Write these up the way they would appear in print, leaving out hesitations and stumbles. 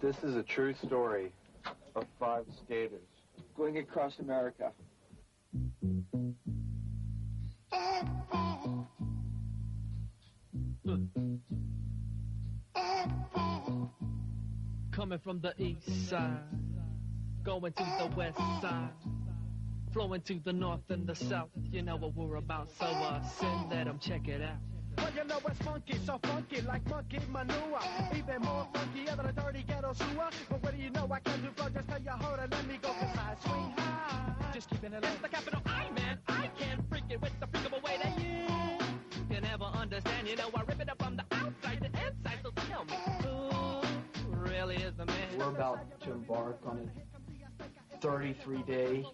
This is a true story of 5 skaters going across America. Coming from the east side, going to the west side, flowing to the north and the south. You know what we're about, so send let them check it out. Well, you know it's funky, so funky like monkey manure. Even more funkier than a dirty ghetto sewer. But what do you know, I can do flow, just tell you hold it, let me go, cause I swing high. Just keeping it low. It's the capital I, man, I can freak it with the freakable way that you can never understand. You know I rip it up from the outside to inside, so tell me, who really is the man? We're about to embark on a 33-day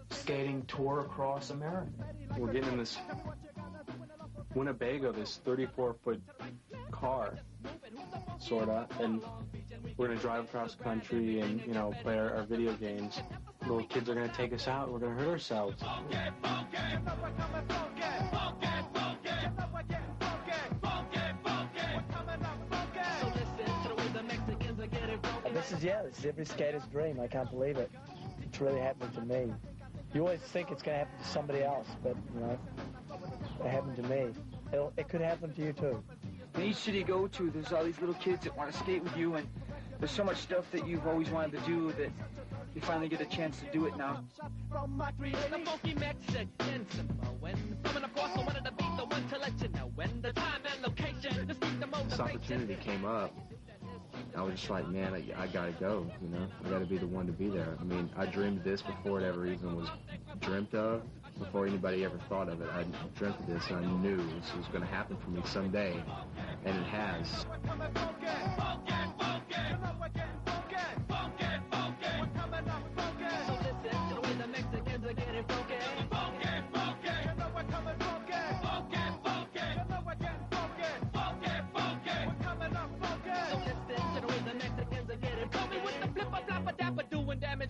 skating tour across America. We're getting in this Winnebago, this 34-foot car, sorta, and we're gonna drive across country and, you know, play our video games. Little kids are gonna take us out. We're gonna hurt ourselves. This is every skater's dream. I can't believe it. It's really happening to me. You always think it's going to happen to somebody else, but, you know, it happened to me. It could happen to you, too. In each city you go to, there's all these little kids that want to skate with you, and there's so much stuff that you've always wanted to do that you finally get a chance to do it now. The funky Mexican when coming across, I wanted to be the one to let you know when the time and location. This opportunity came up. I was just like, man, I gotta go, you know? I gotta be the one to be there. I mean, I dreamed this before it ever even was dreamt of, before anybody ever thought of it. I dreamt of this, and I knew this was gonna happen for me someday, and it has.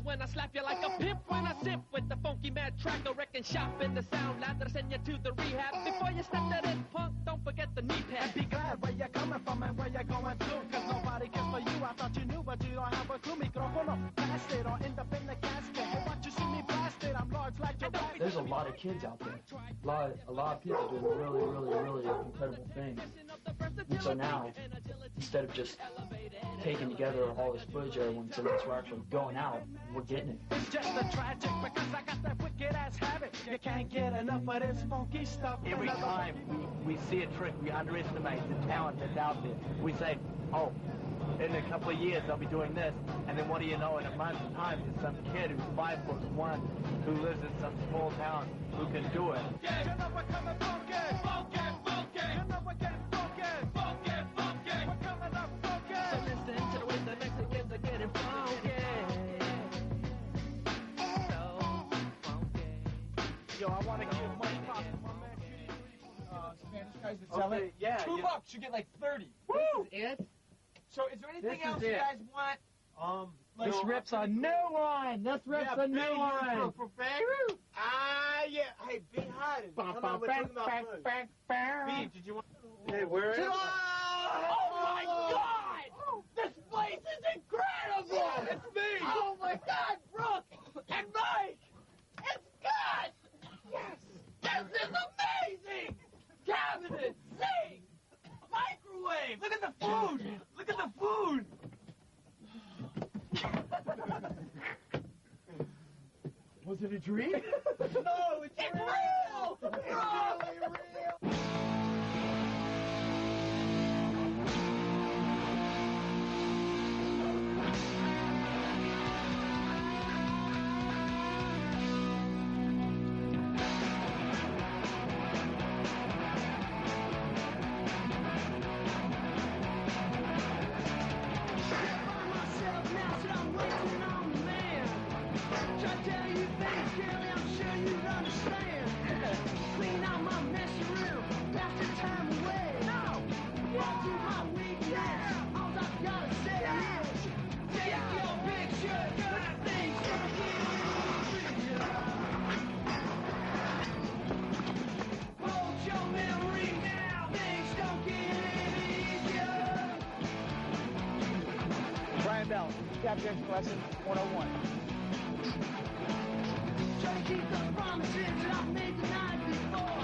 When I slap you like a pimp, when I sip with the funky mad tracker, wrecking shop in the sound ladder, send you to the rehab. Before you step to this punk, don't forget the knee pad. And be glad where you're coming from and where you're going to, cause nobody cares for you. I thought you knew, but you don't have a clue. Microfono, blasted or end up in the casket. And watch you see me blasted, I'm large like your back. There's a lot of kids out there. A lot of people doing really incredible things. And so now, instead of just taking together all this footage everyone says we're actually going out, we're getting it. It's just a tragic because I got that wicked ass habit. You can't get enough of this funky stuff. Every time we see a trick, we underestimate the talent that's out there. We say, oh, in a couple of years they'll be doing this, and then what do you know, in a month's time there's some kid who's 5'1", who lives in some small town, who can do it. You know we're coming funky, funky, funky. You know we're getting funky, funky, funky. We're coming up funky. So listen to the way the Mexicans are getting funky. So funky. Yo, I want to give money props to my man. Spanish guys that sell it. Yeah, $2, you get like 30. Woo! This is it. So is there anything This else is you it. guys want? This rips a new one. This rips a new one. Yeah. Hey, be hiding. Come on, we're talking about food. B, did you want? Hey, where is it? Oh my God! This place is incredible! It's me! Oh my God, Brooke and Mike! It's God! Yes! This is amazing! Cabinet, sink, microwave! Look at the food! Look at the food! Was it a dream? No, it's real! It's really real! Myself now, so I'm waiting on the man. Try to tell you things, girl, I'm sure. Rel, Tap Dancing Lesson 101. Try to keep the promises that I made the night before.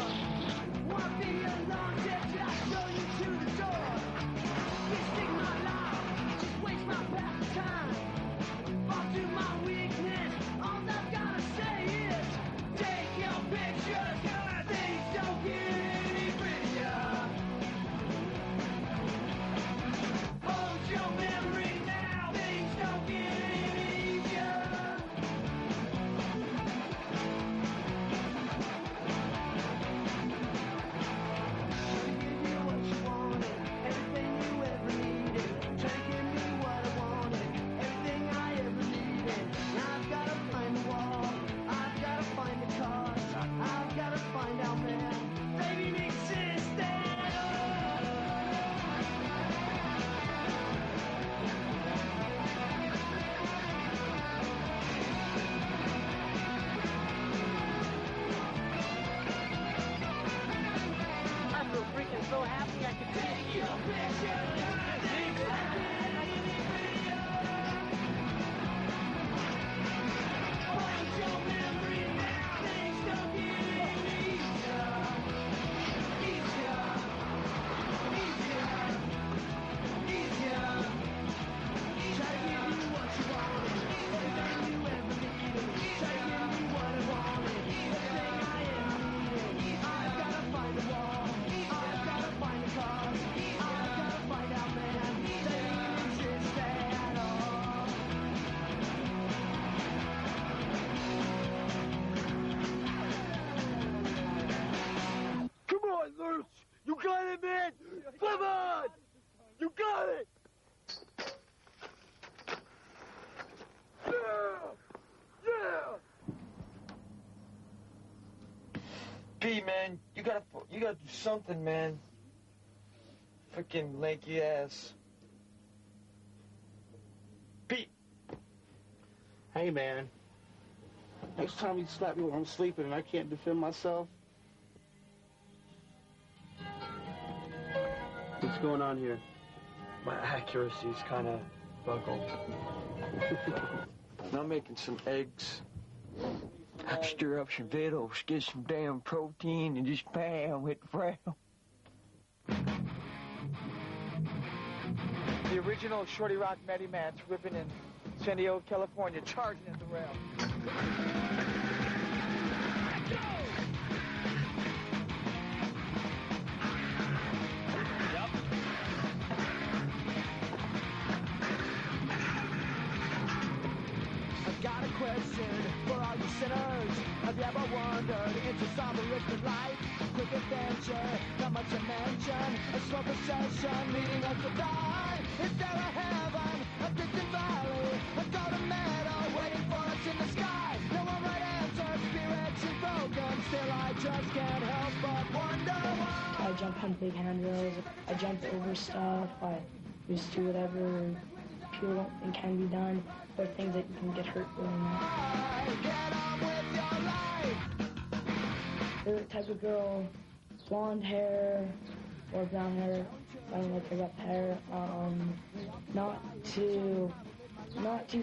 Wanna be alone, till I show you to the door. Can't stick my life, just waste my past time. Fall to my weakness, all I've gotta say is take your pictures, things don't get any prettier. Hold your memory now, things don't get any easier. So happy I could take your picture. Hold your memory now. Things don't get any easier. Easier. Easier. Try to give you what you wanted. Everything you ever needed. Try to give me what I wanted. Everything I ever needed. I've got to find the wall. Find the cause, I've gotta find out, man, they didn't exist at all. Come on, Lurch! You got it, man! Come on! You got it! Yeah! B, man, you gotta do something, man. Freaking lanky ass. Pete. Hey, man. Next time you slap me when I'm sleeping and I can't defend myself. What's going on here? My accuracy's kind of buckled. I'm making some eggs. Stir up some vittles, get some damn protein, and just bam, hit the rail. The original Shorty Rock Matty Mats ripping in San Diego, California, charging at the rail. I've got a question for all you sinners. Have you ever wandered into some Richmond life? Quick adventure, not much to mention. A slow procession leading us to die. Is there a heaven, a distant valley, a golden meadow waiting for us in the sky? No one right answer, spirits is broken. Still I just can't help but wonder why. I jump on big handrails, I jump over stuff, I just do whatever people don't think can be done, or things that you can get hurt doing that. Get on with your life. They're the type of girl, blonde hair or brown hair. I don't like her rough hair. Not too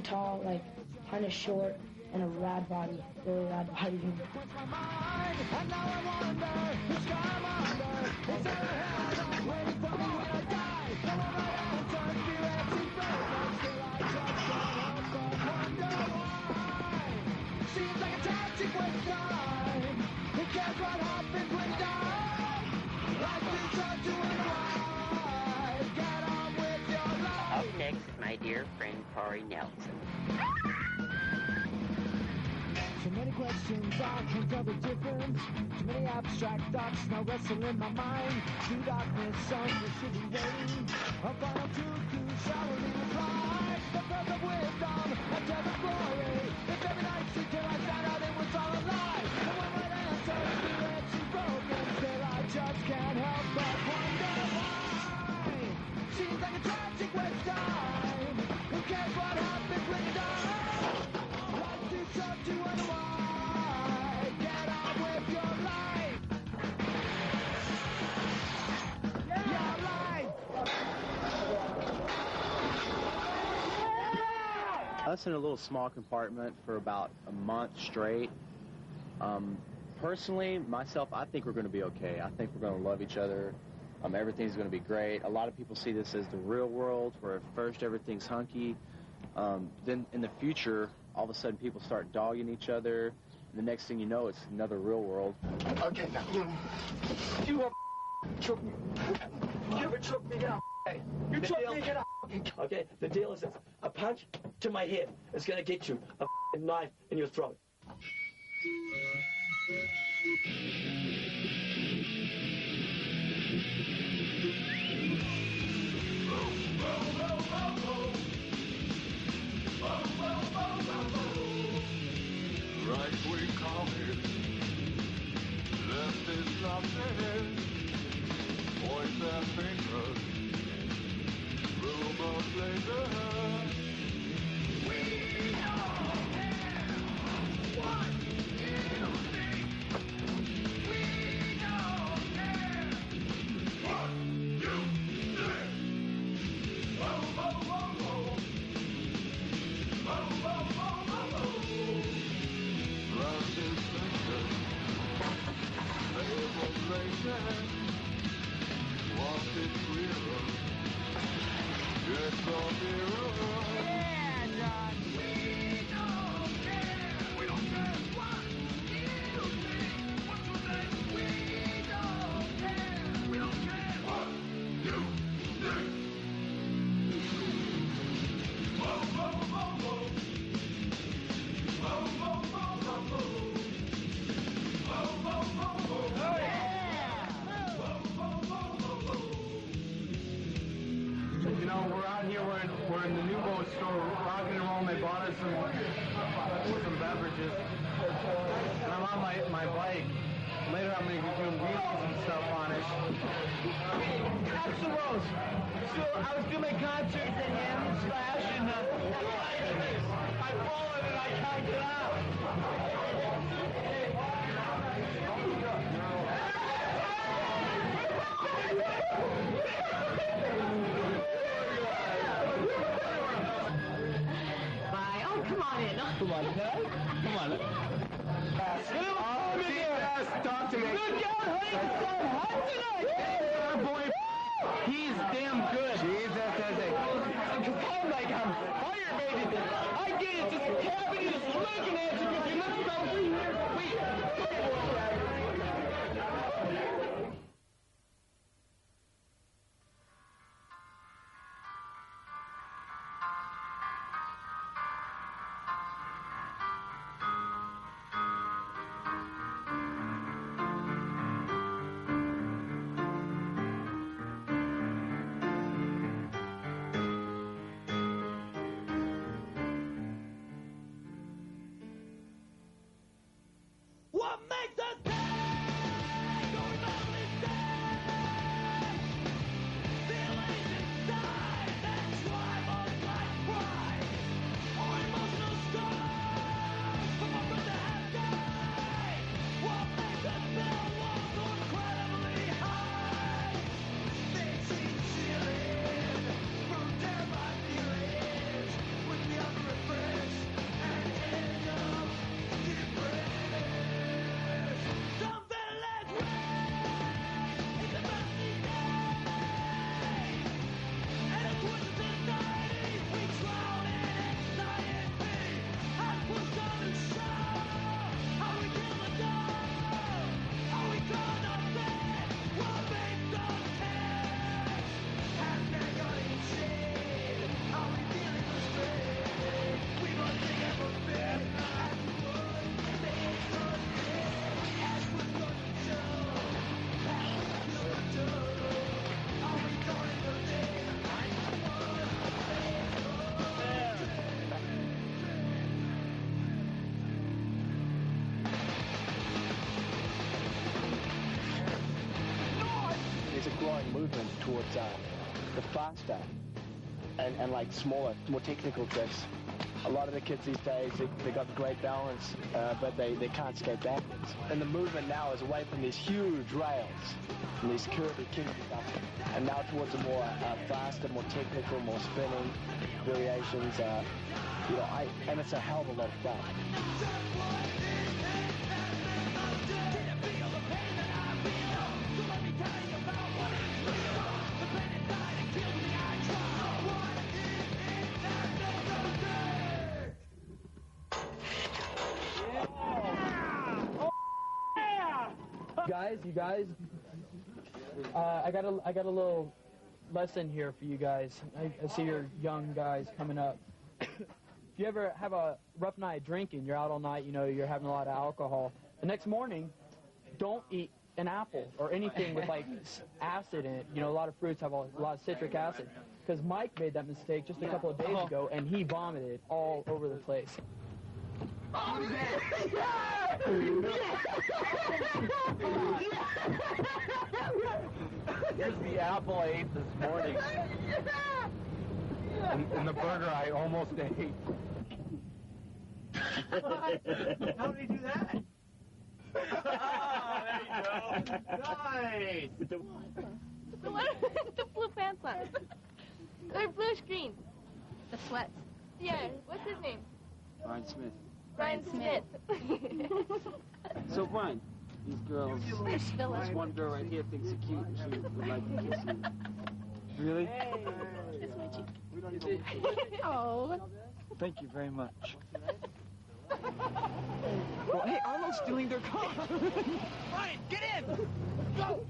tall, like kind of short, and a rad body, really rad body. And now I wonder, which guy I'm under. Is there a heaven waiting for me when I die? No one right answer, spirits is broken. Still I just can't help but wonder why. Seems like a tragic waste of time. Who cares what happens when you die? Life is hard to unwind. Get on with your life. Up next, my dear friend Corey Nelson. So many questions, I can't tell the difference. Too many abstract thoughts now wrestle in my mind. Through darkness, sun will should be waiting. A final truth to showering the light. The birth of wisdom, a death of glory. If every night she till I found out it was all a lie. And one right answer, spirits is broken. Still I just can't help but wonder why. Seems like a tragic waste of time. Who cares what happens when you die? Life too short to unwind. Get on with your life. Your life. us in a little small compartment for about a month straight. Personally, myself, I think we're going to be okay. I think we're going to love each other. Everything's going to be great. A lot of people see this as the real world, where at first everything's hunky. Then in the future, all of a sudden people start dogging each other. And the next thing you know, it's another real world. Okay, now, you choke me. You ever choke me down? Hey, you choke me again. Okay, the deal is this. A punch to my head is going to get you a knife in your throat. Right we coming, left is nothing. Point their fingers, rollerblader. We don't care what you think. We don't care what you think. Whoa, whoa, whoa, whoa. Whoa, whoa, whoa, whoa, whoa. Round his fingers, they were blazing. Walked it clearer, it's all mirror. Yeah, John. We don't care. We don't care what you think. What you think. We don't care. We don't care what you think. Whoa, whoa, whoa, whoa. Whoa, whoa, whoa, whoa, whoa. Whoa, whoa, whoa, whoa. Oh, yeah. Whoa, whoa, whoa, whoa, whoa. You know, we're out here, we're in the new boat store, rocking and rolling. They bought us some beverages. And I'm on my bike. Later I'm going to be doing wheelies and stuff on it. Axl Rose. So I was doing my concert in Slash and I fallen and I can't get out. Come on in. Come on, Dad. Come on. Oh, Jesus, talk to me. Good God, honey, it's so hot tonight. Our boy, he's damn good. Jesus, I'm like I'm fired, baby. I get it, just cabin, just looking at you because you look so sweet. What makes us tick? Going on this day. Feelings inside that drive us like pride. Or emotional scars from a brother have died. What makes us feel walls so incredibly high? They seem ceiling from terrified feelings with the unrefreshed and end up depressed. Something less rain is the best these days. And a twisted society, we drown in anxiety. Has pushed on to show how we kill the dog, how we call the bed, what makes us cash. Has been going shit, how we feeling frustrated. We must think of a bit, as we would, makes us dead. As we're gonna show, how we feel the dog, how we going to live. There's a growing movement towards the faster and like smaller, more technical tricks. a lot of the kids these days, they got great balance, but they can't skate backwards. And the movement now is away from these huge rails and these curvy, kinky stuff, and now towards a more faster, more technical, more spinning variations. You know, and it's a hell of a lot of fun. You guys, I got a little lesson here for you guys. I see your young guys coming up. If you ever have a rough night drinking, you're out all night, you know, you're having a lot of alcohol. The next morning, don't eat an apple or anything with like acid in it. You know, a lot of fruits have a lot of citric acid. Because Mike made that mistake just a couple of days ago, and he vomited all over the place. Oh, Here's the apple I ate this morning. And the burger I almost ate. How did he do that? Oh, there you go. Nice. The blue pants on. Or bluish green. The sweats. Yeah, what's his name? Brian Smith. Brian Smith. So, Brian, these girls, this one girl right here thinks you're cute and she would like to kiss you. Really? Kiss my cheek. Oh. Thank you very much. Well, hey, Arnold's stealing their car. Brian, get in! Go!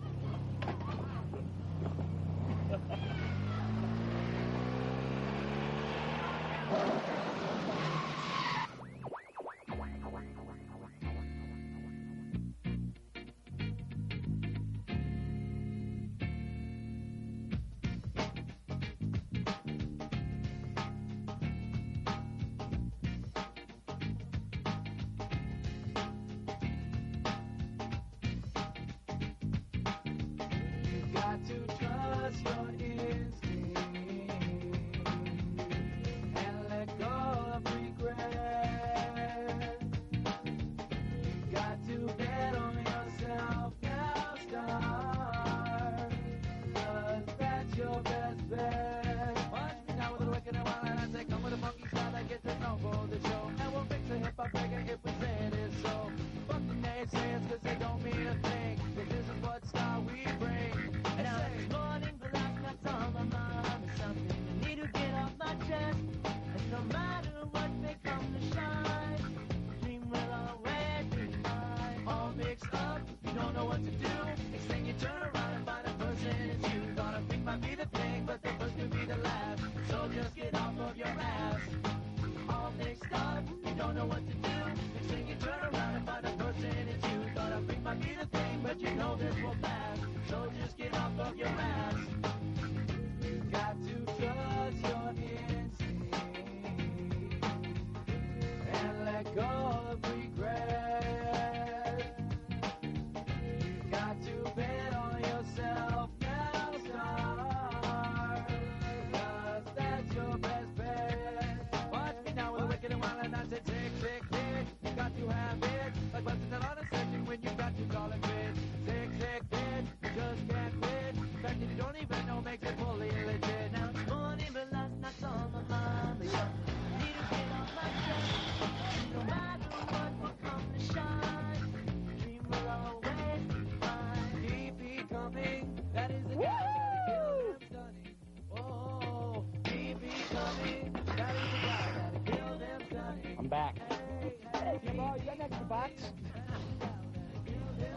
Back. Hey, come on, you got an extra box?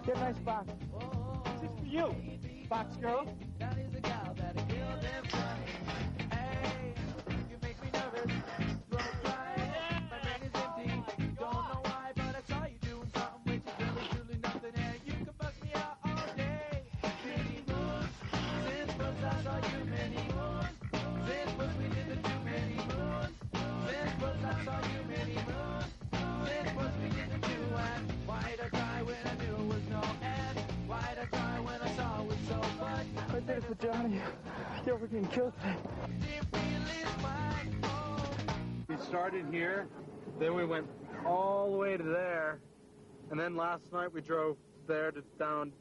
Get a nice box. This is for you, box girl. That is a gal that killed them. Hey, you make me nervous. Throat dry, my brain is empty. Don't know why, but I saw you doing something which is really truly nothing. And you can bust me out all day. Many moons, since first I saw you. Many moons, since first we did the too many moons. Since first I saw you. Many moons, since first we did the two. And why'd I cry when I knew it was no end? Why'd I cry when I saw it was so much? I did it for Johnny. Yo, we're getting killed today. started here, then we went all the way to there, and then last night we drove there down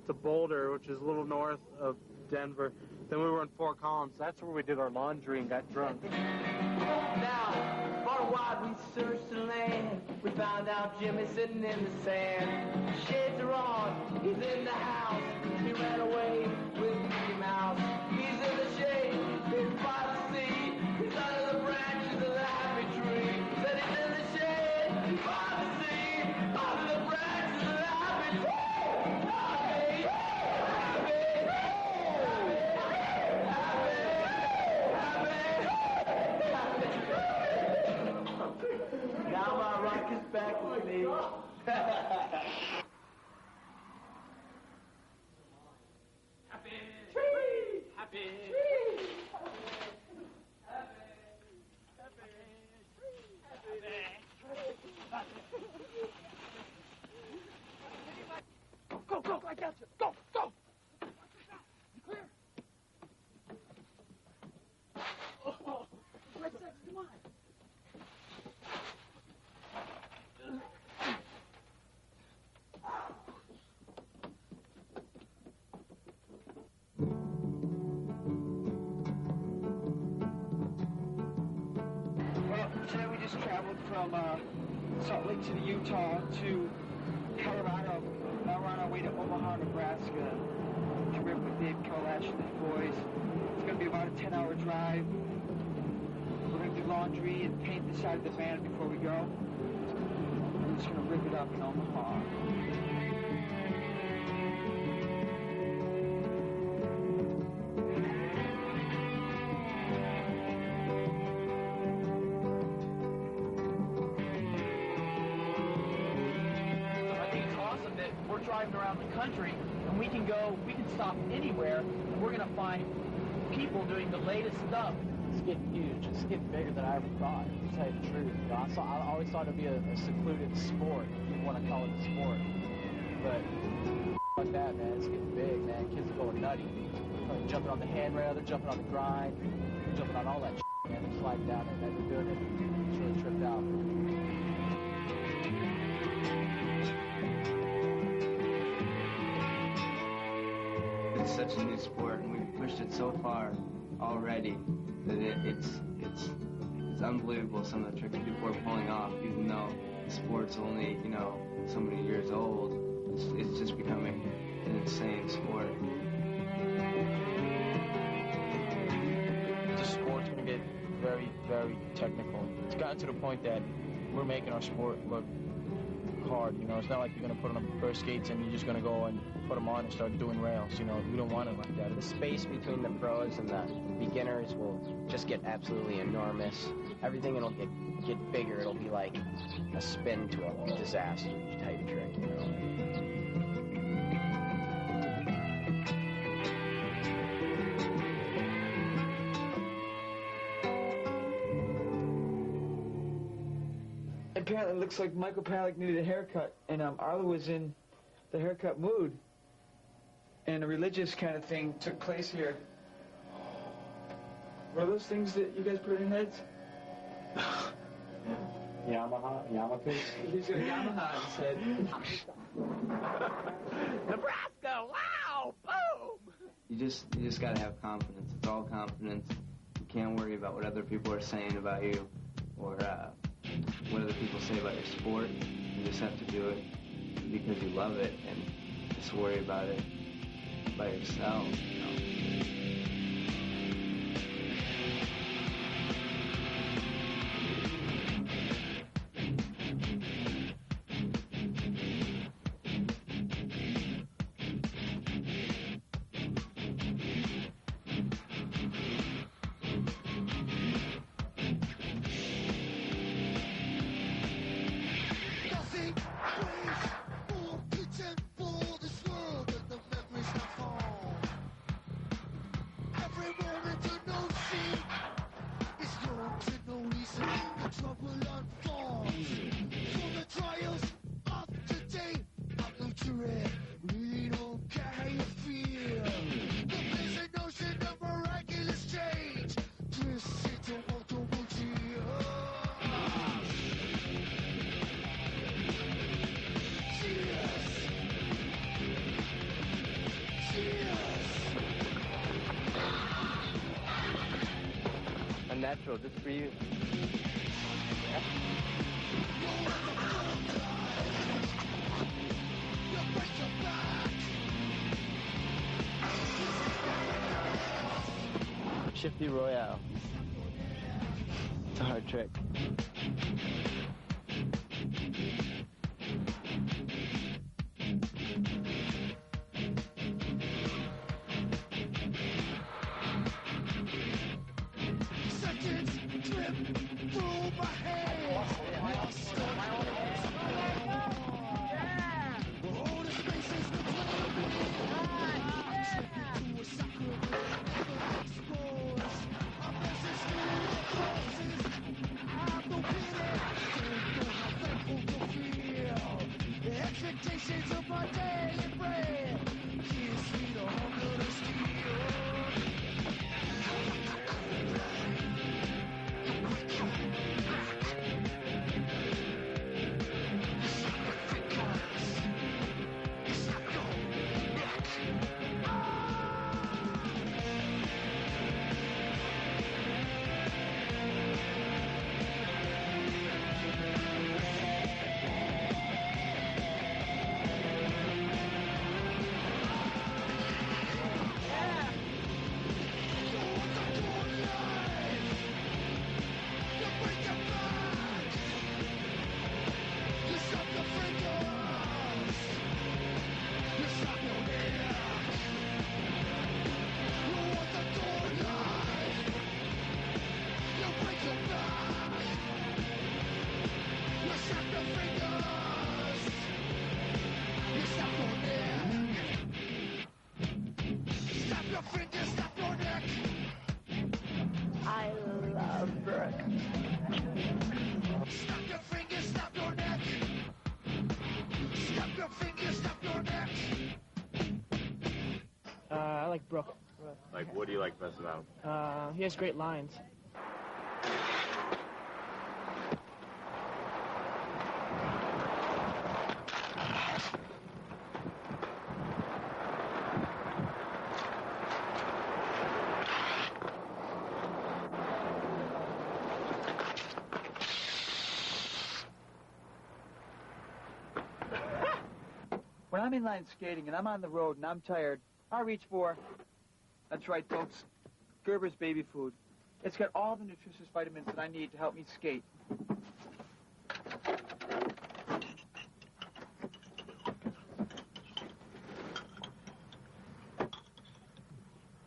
to Boulder, which is a little north of Denver. Then we were in Fort Collins. That's where we did our laundry and got drunk. Now, far and wide we searched the land. We found out Jimmy's sitting in the sand. Shades are on, he's in the house. He ran away with Mickey Mouse. He's in the shade, he's by the sea. He's under the branches of the happy tree. Said he's in the shade, he's by the sea. Under the branches of the happy tree. Now my rock is back with me. Happy. Happy. Go, go, I got you. Go, go. Clear. Oh, Red Sox, come on. Well, today we just traveled from Salt Lake City, Utah to Colorado. Now we're on our way to Omaha, Nebraska to rip with Dave Kalash and the boys. It's going to be about a 10-hour drive. We're going to do laundry and paint the side of the van before we go. We're just going to rip it up in Omaha. Driving around the country, and we can stop anywhere, and we're going to find people doing the latest stuff. It's getting huge. It's getting bigger than I ever thought, to tell you the truth. You know, I always thought it'd be a secluded sport, if you want to call it a sport. But like that, man, it's getting big, man. Kids are going nutty. They're jumping on the handrail, they're jumping on the grind, they're jumping on all that shit, man. They're sliding down there, man. They're doing it. It's really tripped out. It's such a new sport, and we've pushed it so far already that it's unbelievable some of the tricks people are pulling off, even though the sport's only, you know, so many years old. It's just becoming an insane sport. The sport's going to get very, very technical. It's gotten to the point that we're making our sport look hard, you know. It's not like you're going to put on burst skates and you're just going to go and put them on and start doing rails, you know. We don't want it like that. The space between the pros and the beginners will just get absolutely enormous. Everything will get bigger. It'll be like a spin to a disaster type trick, you know. Apparently, it looks like Michael Palick needed a haircut, and Arlo was in the haircut mood, and a religious kind of thing took place here. Were those things that you guys put in your heads? Yarmulkes. He's got a Yamaha in his head. Nebraska, wow, boom! You just gotta have confidence. It's all confidence. You can't worry about what other people are saying about you, or what other people say about your sport. You just have to do it because you love it, and just worry about it by yourself, you know. natural, just for you. Shifty Royale. It's a hard trick. I love Brooke. Snap your fingers, snap your neck. Snap your fingers, snap your neck. I like Brooke. Like, what do you like best about him? He has great lines. When I'm inline skating and I'm on the road and I'm tired, I reach for, that's right, folks, Gerber's baby food. It's got all the nutritious vitamins that I need to help me skate.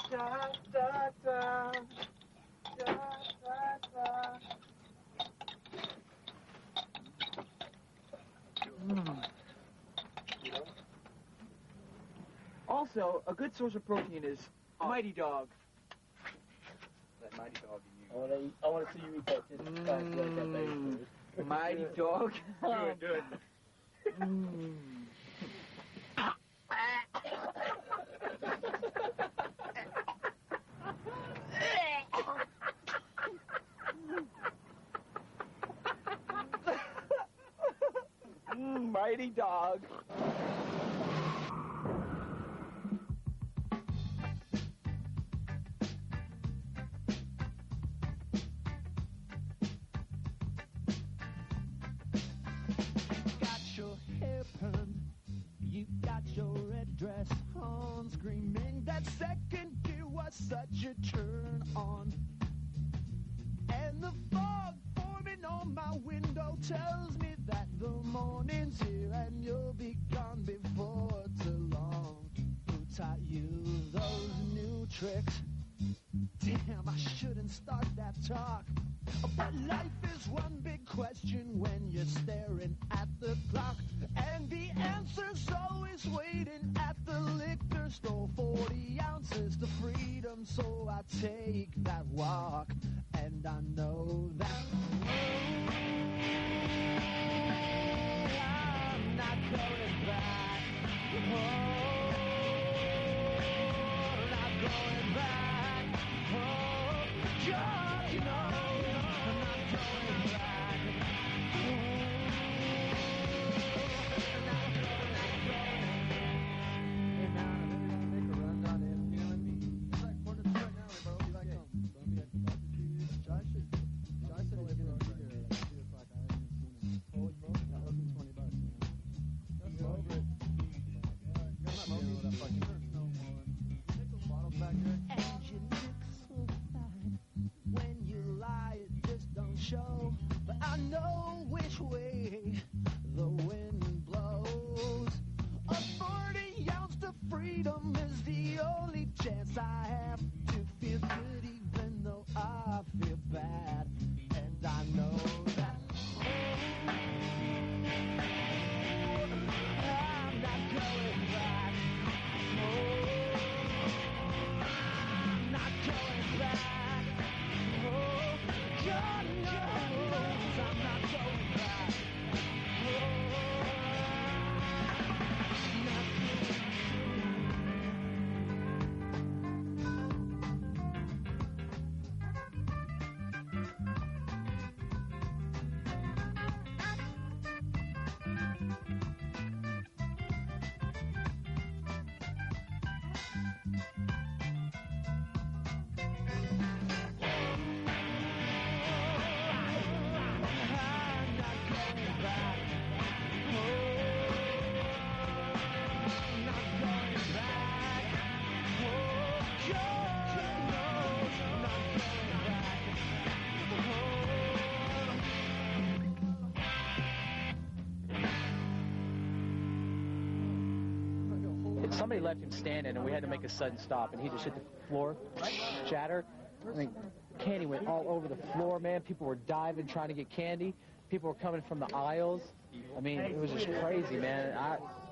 Da, da, da. Da, da, da. Also, a good source of protein is Mighty Dog. That Mighty Dog in you. I want to see you eat that just like that baby food. Mighty Dog. Do it. Mighty Dog. Got your hair permed, you got your red dress on, screaming that second gear was such a turn on. And the fog forming on my window tells me that the morning's here and you'll be gone before too long. Who taught you those new tricks? Damn, I shouldn't start that talk. But life is one big question when you're staring at the clock. And the answer's always waiting at the liquor store. 40 ounces to freedom, so I take that walk. And I know that I'm not going back. Not going back. Just know I'm not going back. Hey man, I'm really gonna make a run down there, feeling me. It's like 1 to 2 right now, bro. Be like, I should show, but I know which way the wind blows. A 40 ounce to freedom is the only chance I have to feel good, even though I feel bad. And I know that I'm not going back. I'm not going back. God knows I'm not going back. Somebody left him standing, and we had to make a sudden stop, and he just hit the floor, shattered. I mean, candy went all over the floor, man. People were diving, trying to get candy. People were coming from the aisles. I mean, it was just crazy, man.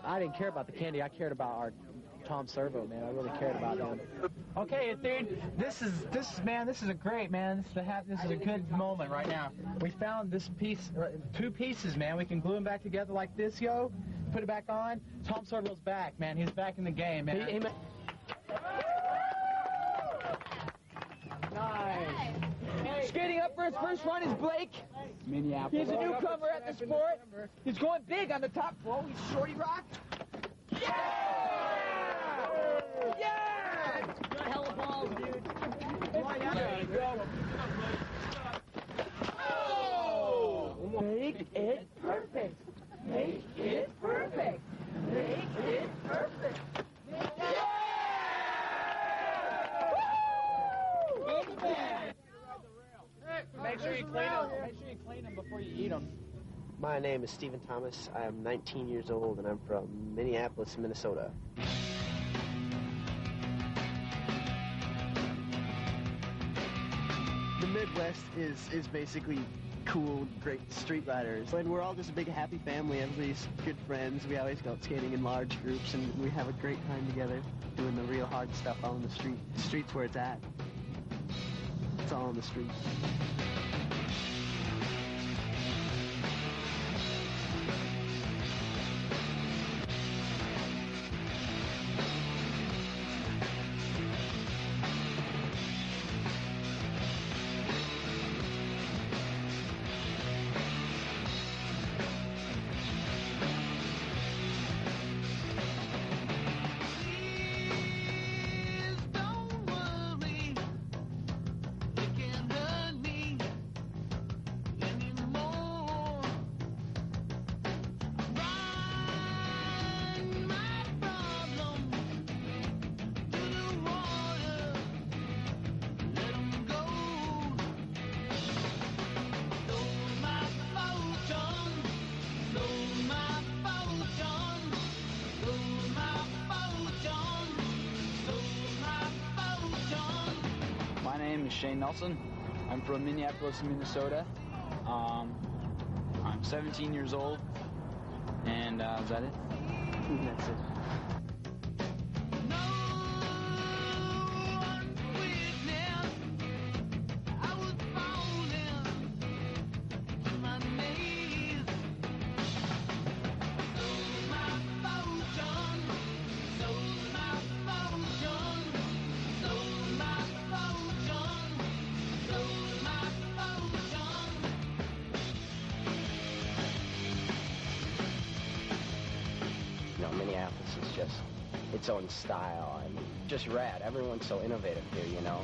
I didn't care about the candy. I cared about our Tom Servo, man. I really cared about him. Okay, dude, this is a great, man. This is a good moment right now. We found this piece, 2 pieces, man. We can glue them back together like this, yo. Put it back on. Tom Servo's back, man. He's back in the game, man. Nice. Skating up for his first run is Blake. Minneapolis. He's a newcomer at the sport. He's going big on the top flow. He's Shorty Rock. Yeah! Yeah! Good hell of balls, dude. Oh! Make it perfect. Make it perfect. Make it perfect. Make sure you clean them. Make sure you clean them before you eat them. My name is Stephen Thomas. I am 19 years old, and I'm from Minneapolis, Minnesota. The Midwest is basically cool, great street riders. And we're all just a big happy family. Everybody's good friends. We always go out skating in large groups, and we have a great time together doing the real hard stuff out on the street. The street's where it's at. It's all on the street. Shane Nelson. I'm from Minneapolis, Minnesota. I'm 17 years old. And is that it? That's it. Minneapolis is just its own style. I mean, just rad. Everyone's so innovative here, you know.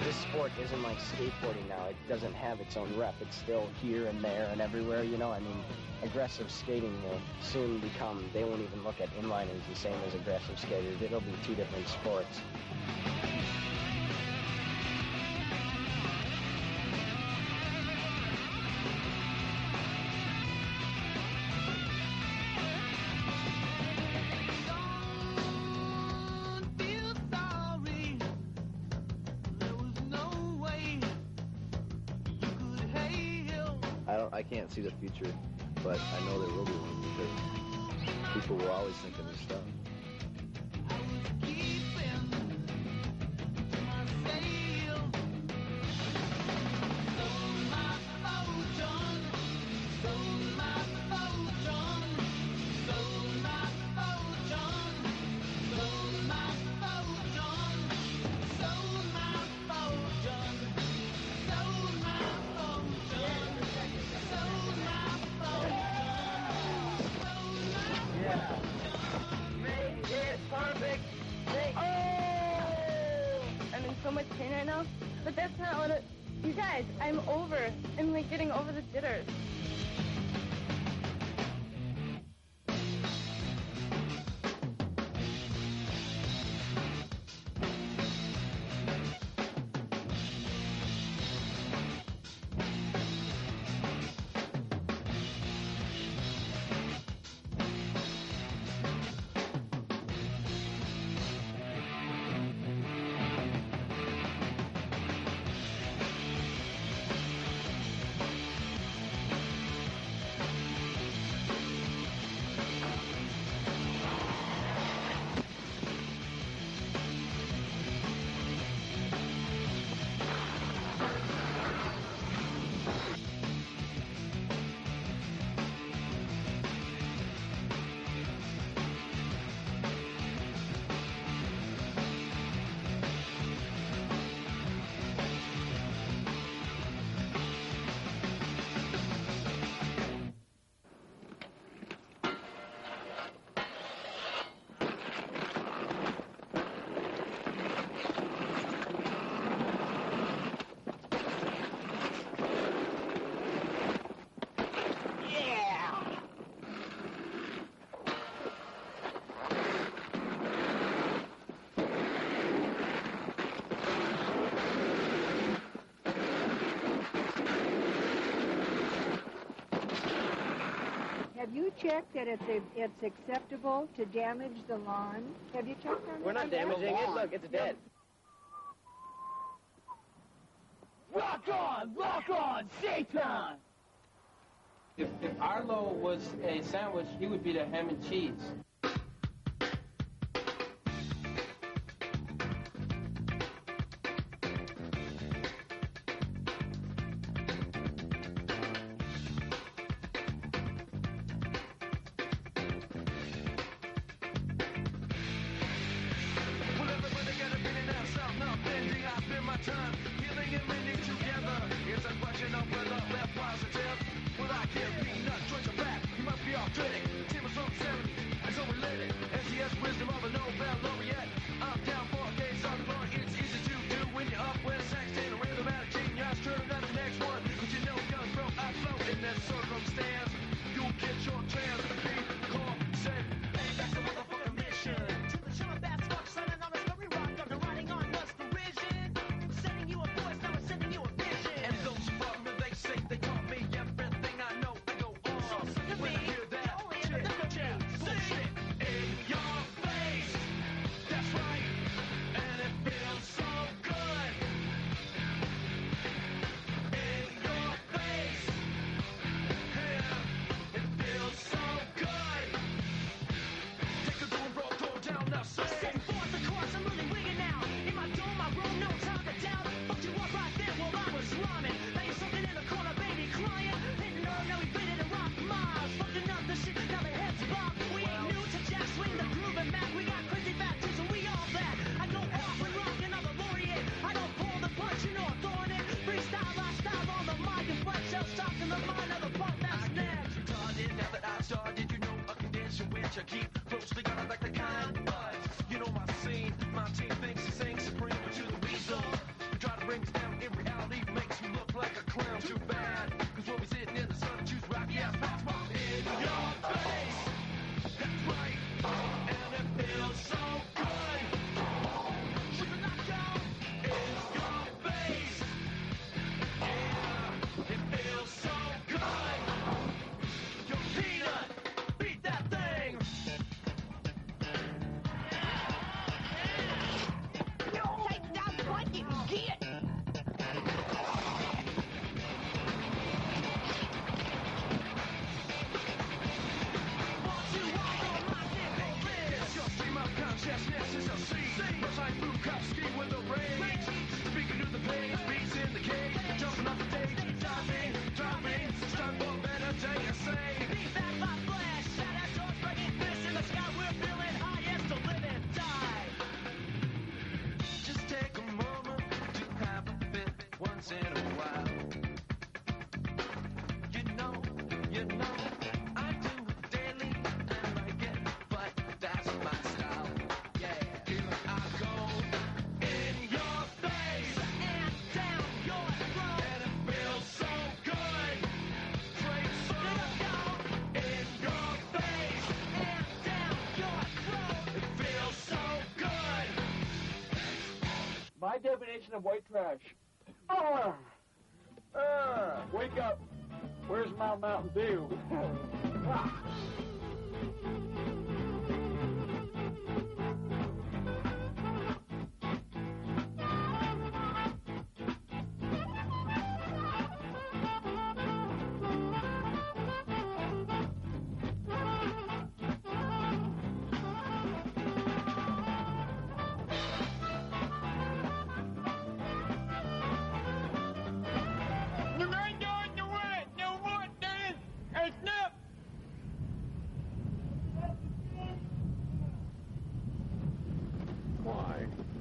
This sport isn't like skateboarding now. It doesn't have its own rep. It's still here and there and everywhere, you know? I mean, aggressive skating will soon become, they won't even look at inliners the same as aggressive skaters. It'll be two different sports. I can't see the future, but I know there will be one because people will always think of new stuff. So much pain right now, but that's not what you guys, I'm like getting over the jitters. Have you checked that it's acceptable to damage the lawn? Have you checked on that? We're not damaging it. Look, it's dead. Rock on, Satan! If Arlo was a sandwich, he would be the ham and cheese. I keep closely guarded like the kind buds. You know my scene, my team thinks it sings supreme to the weasel. We try to bring us down. nation of white trash. Wake up. Where's my Mountain Dew?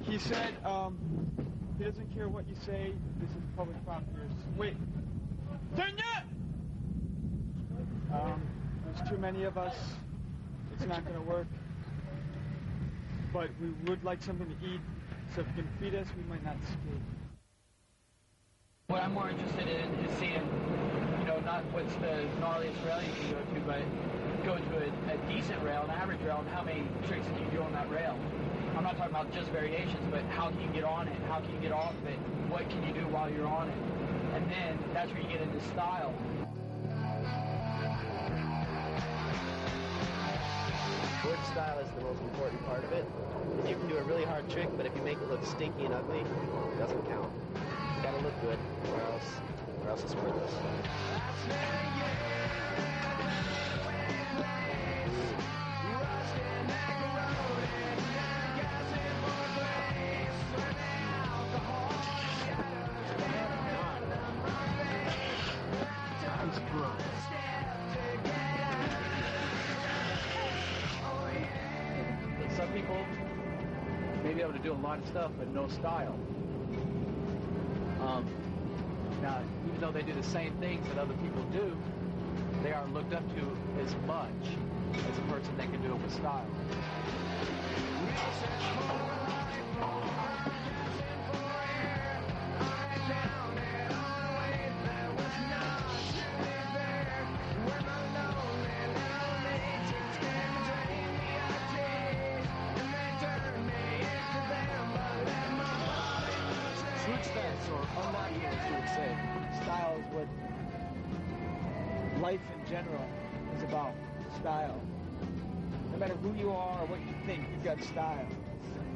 He said, he doesn't care what you say. This is public property. Wait. Turn up! There's too many of us. It's not going to work. But we would like something to eat. So if you can feed us, we might not escape. What I'm more interested in is seeing, you know, not what's the gnarliest rail you can go to, but go to a decent rail, an average rail, and how many tricks can you do on that rail. I'm not talking about just variations, but how can you get on it? How can you get off it? What can you do while you're on it? And then that's where you get into style. Word style is the most important part of it. You can do a really hard trick, but if you make it look stinky and ugly, it doesn't count. You gotta look good, or else it's worthless. Some people may be able to do a lot of stuff, but no style. Now, even though they do the same things that other people do, they aren't looked up to as much as a person that can do it with style. Style is what life in general is about. Style. No matter who you are or what you think, you've got style.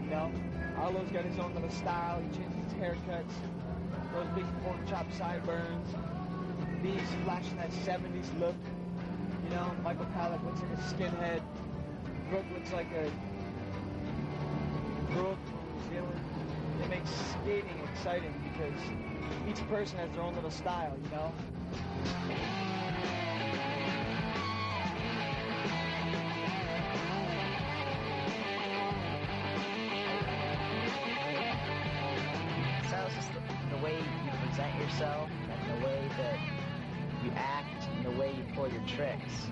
You know? Arlo's got his own little style. He changes his haircuts. Those big pork chop sideburns. These flashing that 70s look. You know? Michael Pallet looks like a skinhead. Brooke looks like a Brooke from New Zealand. It makes skating exciting because each person has their own little style, you know? Style is just the way you present yourself and the way that you act and the way you pull your tricks.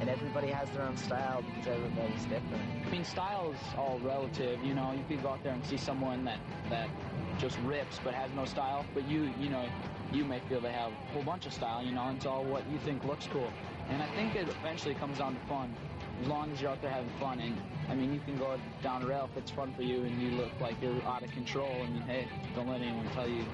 And everybody has their own style because everybody's different. I mean, style is all relative, you know. You could go out there and see someone that just rips but has no style, but you know, you may feel they have a whole bunch of style, you know, it's all what you think looks cool. And I think it eventually comes down to fun, as long as you're out there having fun. And, I mean, you can go down a rail if it's fun for you and you look like you're out of control. I mean, hey, don't let anyone tell you.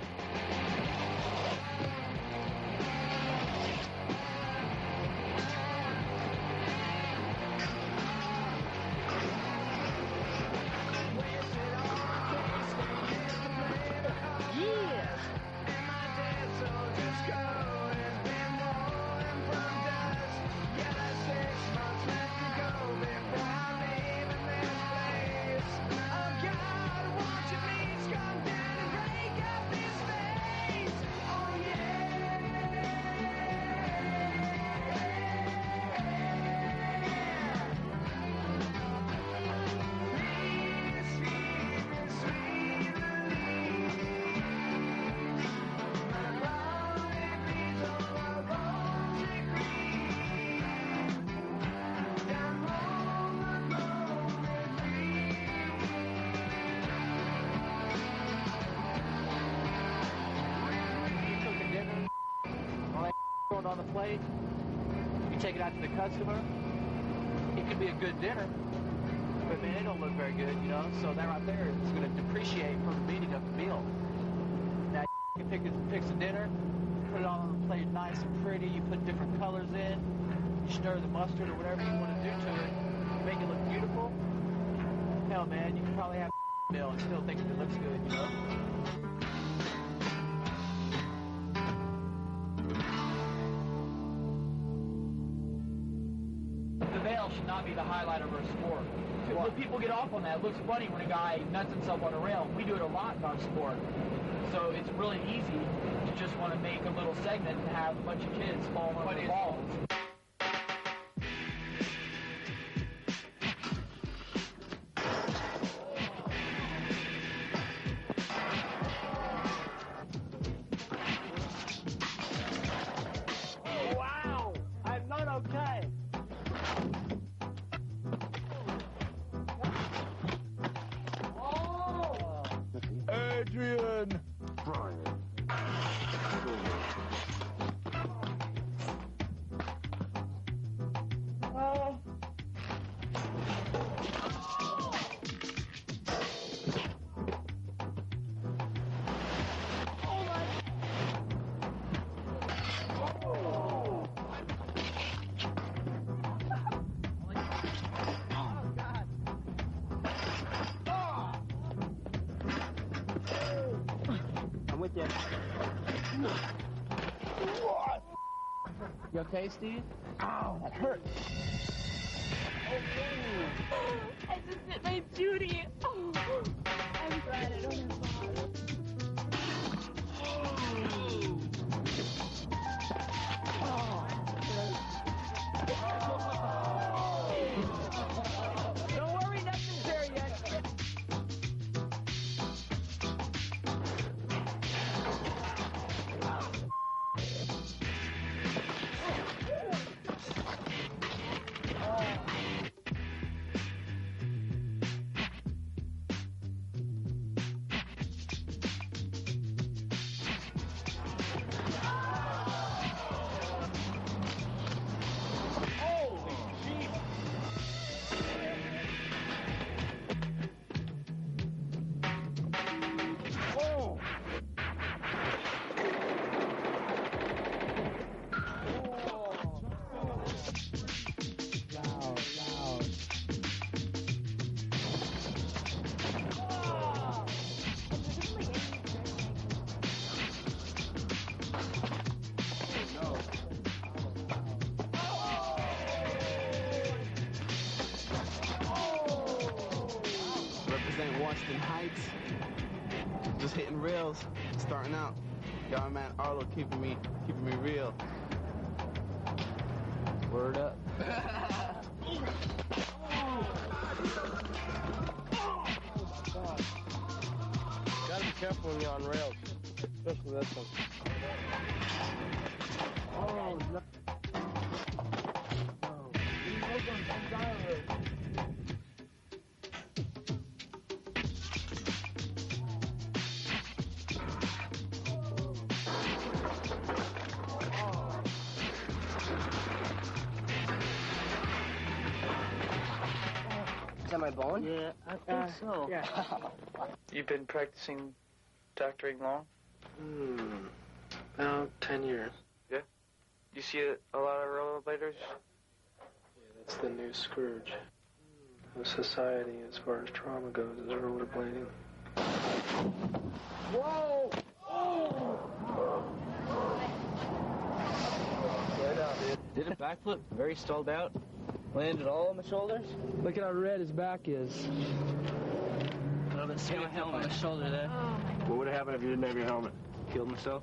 On the plate, you take it out to the customer, it could be a good dinner, but man, it don't look very good, you know, so that right there is going to depreciate from the meaning of the meal. You fix a dinner, put it on a plate nice and pretty, you put different colors in, you stir the mustard or whatever you want to do to it, make it look beautiful. Hell, man, you can probably have a meal and still think it looks good, you know? The veil should not be the highlight of our sport. People get off on that. It looks funny when a guy nuts himself on a rail. We do it a lot in our sport. So it's really easy to just want to make a little segment and have a bunch of kids falling over the balls. Oh, wow! I'm not okay. Adrian! Brian. I'm with you. You okay, Steve? Ow, that hurt. I just hit my Judy. Oh, I'm glad I don't have Don't worry, nothing's there yet. Represent Washington Heights. Just hitting rails, starting out. Got my man Arlo keeping me real. Word up. Gotta be careful when you're on rails, especially this one. Oh, no. Is that my bone? Yeah, I think so. Yeah. You've been practicing doctoring long? About 10 years. Yeah? You see a lot of rollerbladers? That's the new scourge of society as far as trauma goes, is rollerblading. Whoa! Oh! Did a backflip, very stalled out. Landed all on my shoulders. Look at how red his back is. A little bit smacked up on the shoulder there. What would have happened if you didn't have your helmet? Killed myself.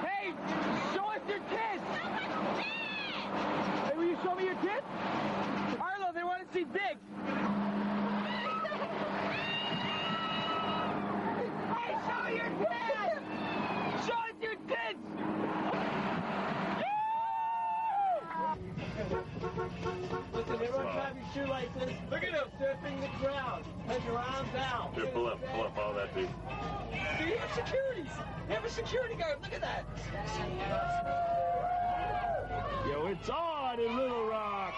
Hey, show us your tits! Hey, will you show me your tits? Arlo, they want to see dicks! Hey, show your tits! Show us your tits! Listen, everyone try to be shoe like this. Look at him surfing the crowd. Has your arms out. Here, pull up, all that dude. Do you have securities? You have a security guard. Look at that. Yo, it's on in Little Rock.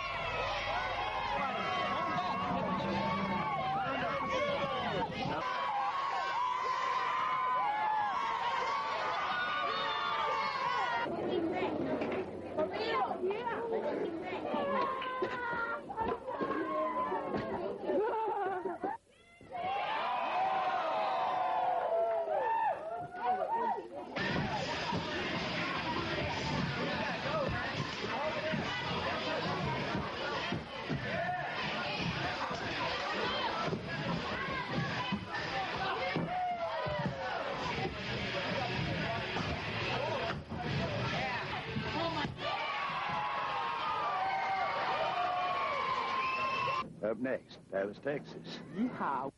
Up next, Dallas, Texas. Yeehaw.